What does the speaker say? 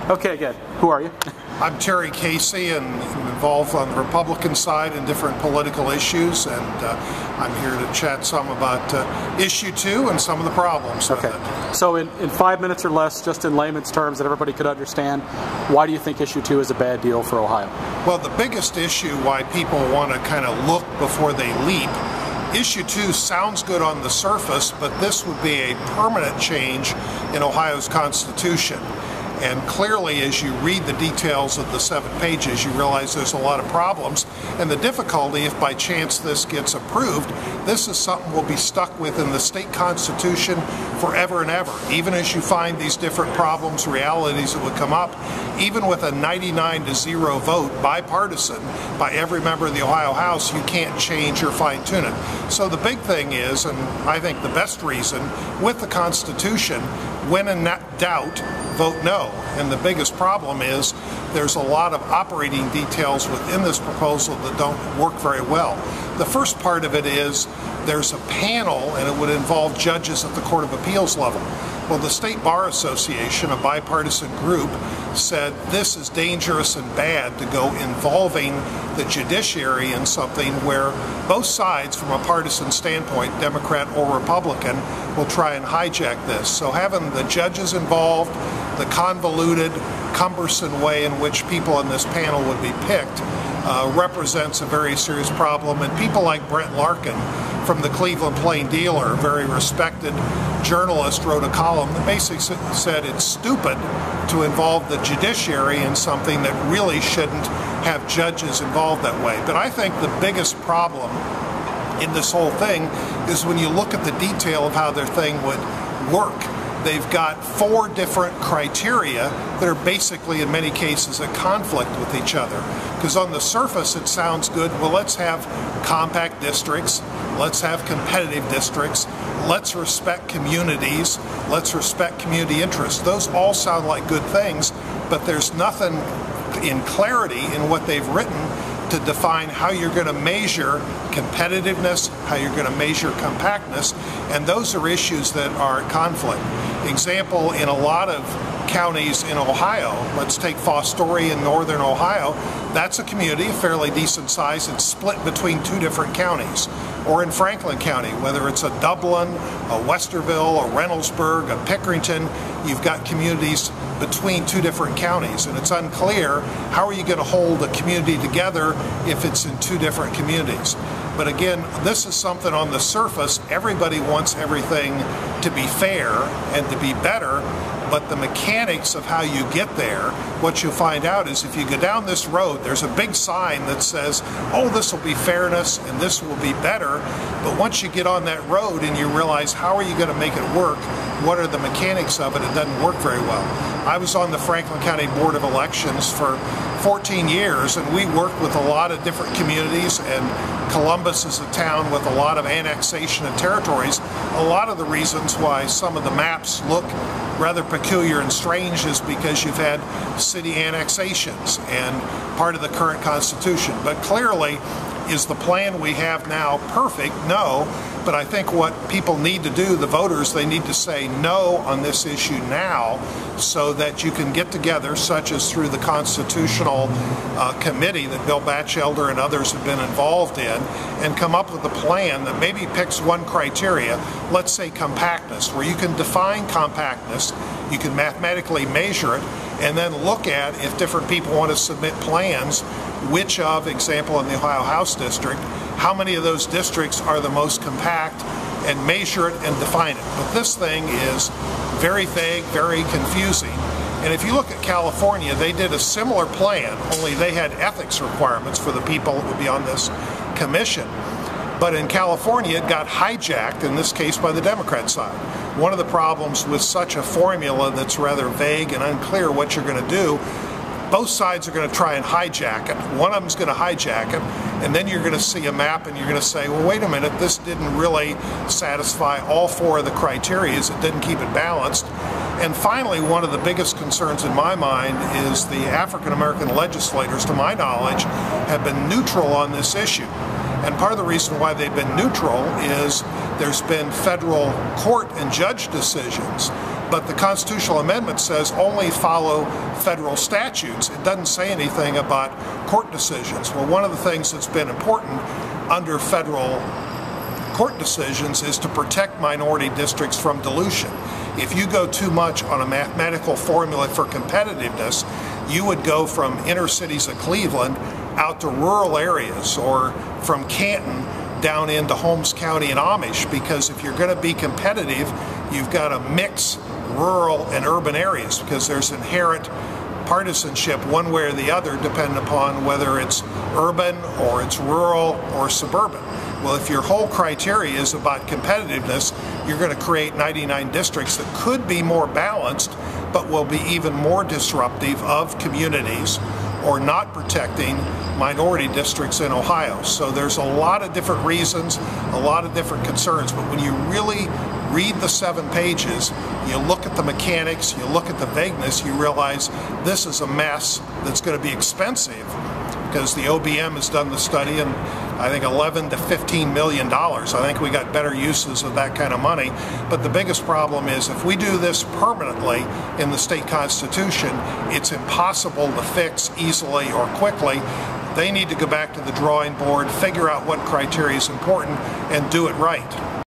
Okay, good. Who are you? I'm Terry Casey, and I'm involved on the Republican side in different political issues, and I'm here to chat some about issue 2 and some of the problems with it. So in 5 minutes or less, just in layman's terms that everybody could understand, why do you think issue 2 is a bad deal for Ohio? Well, the biggest issue why people want to kind of look before they leap, issue 2 sounds good on the surface, but this would be a permanent change in Ohio's Constitution. And clearly, as you read the details of the 7 pages, you realize there's a lot of problems. And the difficulty, if by chance this gets approved, this is something we'll be stuck with in the state constitution forever and ever. Even as you find these different problems, realities that would come up, even with a 99-0 vote, bipartisan, by every member of the Ohio House, you can't change or fine-tune it. So the big thing is, and I think the best reason, with the Constitution, when in doubt, vote no. And the biggest problem is there's a lot of operating details within this proposal that don't work very well. The first part of it is there's a panel, and it would involve judges at the Court of Appeals level. Well, the State Bar Association, a bipartisan group, said this is dangerous and bad to go involving the judiciary in something where both sides, from a partisan standpoint, Democrat or Republican, will try and hijack this. So having the judges involved, the convoluted, cumbersome way in which people in this panel would be picked represents a very serious problem. And people like Brent Larkin from the Cleveland Plain Dealer, a very respected journalist, wrote a column that basically said it's stupid to involve the judiciary in something that really shouldn't have judges involved that way. But I think the biggest problem in this whole thing is when you look at the detail of how their thing would work. They've got 4 different criteria that are basically, in many cases, at conflict with each other. Because on the surface, it sounds good. Well, let's have compact districts. Let's have competitive districts. Let's respect communities. Let's respect community interests. Those all sound like good things, but there's nothing in clarity in what they've written to define how you're going to measure competitiveness, how you're going to measure compactness, and those are issues that are at conflict. Example, in a lot of counties in Ohio, let's take Fostoria in northern Ohio, that's a community, fairly decent size, it's split between 2 different counties. Or in Franklin County, whether it's a Dublin, a Westerville, a Reynoldsburg, a Pickerington, you've got communities between 2 different counties, and it's unclear how are you going to hold a community together if it's in 2 different communities. But again, this is something on the surface, everybody wants everything to be fair and to be better, but the mechanics of how you get there, what you'll find out is if you go down this road, there's a big sign that says, oh, this will be fairness and this will be better. But once you get on that road and you realize how are you going to make it work, what are the mechanics of it, it doesn't work very well. I was on the Franklin County Board of Elections for 14 years, and we worked with a lot of different communities, and Columbus is a town with a lot of annexation of territories. A lot of the reasons why some of the maps look rather peculiar and strange is because you've had city annexations and part of the current constitution. But clearly, is the plan we have now perfect? No. But I think what people need to do, the voters, they need to say no on this issue now so that you can get together, such as through the Constitutional Committee that Bill Batchelder and others have been involved in, and come up with a plan that maybe picks one criteria, let's say compactness, where you can define compactness, you can mathematically measure it, and then look at if different people want to submit plans, which of, example in the Ohio House District, how many of those districts are the most compact, and measure it and define it. But this thing is very vague, very confusing. And if you look at California, they did a similar plan, only they had ethics requirements for the people that would be on this commission. But in California, it got hijacked, in this case by the Democrat side. One of the problems with such a formula that's rather vague and unclear what you're going to do, both sides are going to try and hijack it. One of them's going to hijack it, and then you're going to see a map and you're going to say, well, wait a minute, this didn't really satisfy all 4 of the criteria. It didn't keep it balanced. And finally, one of the biggest concerns in my mind is the African American legislators, to my knowledge, have been neutral on this issue. And part of the reason why they've been neutral is there's been federal court and judge decisions But the constitutional amendment says only follow federal statutes. It doesn't say anything about court decisions. Well, one of the things that's been important under federal court decisions is to protect minority districts from dilution. If you go too much on a mathematical formula for competitiveness, you would go from inner cities of Cleveland out to rural areas, or from Canton down into Holmes County and Amish, because if you're going to be competitive, you've got to mix rural and urban areas, because there's inherent partisanship one way or the other depending upon whether it's urban or it's rural or suburban. Well, if your whole criteria is about competitiveness, you're going to create 99 districts that could be more balanced, but will be even more disruptive of communities, or not protecting minority districts in Ohio. So there's a lot of different reasons, a lot of different concerns, but when you really read the 7 pages, you look at the mechanics, you look at the vagueness, you realize this is a mess that's going to be expensive, because the OBM has done the study, and I think $11 to $15 million. I think we got better uses of that kind of money. But the biggest problem is if we do this permanently in the state constitution, it's impossible to fix easily or quickly. They need to go back to the drawing board, figure out what criteria is important, and do it right.